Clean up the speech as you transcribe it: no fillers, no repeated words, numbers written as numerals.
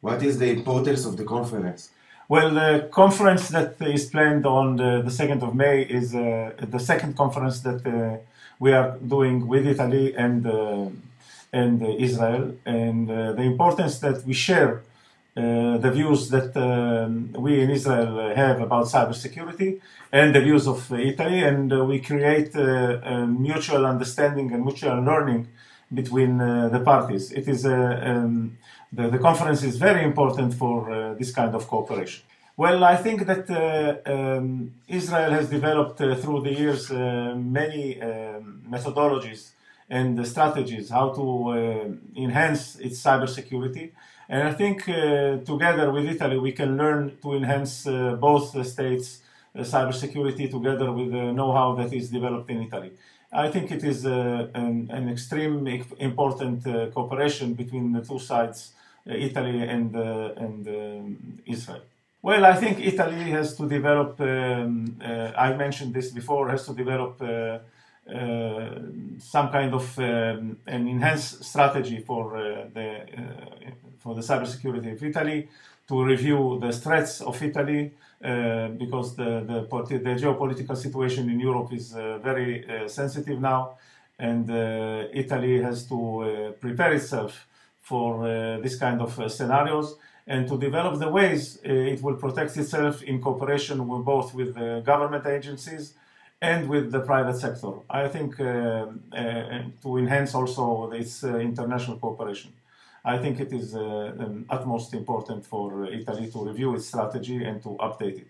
What is the importance of the conference? Well, the conference that is planned on the 2nd of May is the second conference that we are doing with Italy and Israel. And the importance that we share the views that we in Israel have about cybersecurity and the views of Italy, and we create a mutual understanding and mutual learning between the parties. It is the conference is very important for this kind of cooperation. Well, I think that Israel has developed through the years many methodologies and strategies how to enhance its cybersecurity. And I think together with Italy, we can learn to enhance both states' cybersecurity together with the know-how that is developed in Italy. I think it is an extremely important cooperation between the two sides, Italy and Israel. Well, I think Italy has to develop, I mentioned this before, has to develop some kind of an enhanced strategy for the cybersecurity of Italy, to review the threats of Italy, because the geopolitical situation in Europe is very sensitive now, and Italy has to prepare itself for this kind of scenarios, and to develop the ways it will protect itself in cooperation with both with the government agencies and with the private sector. I think to enhance also its international cooperation. I think it is utmost important for Italy to review its strategy and to update it.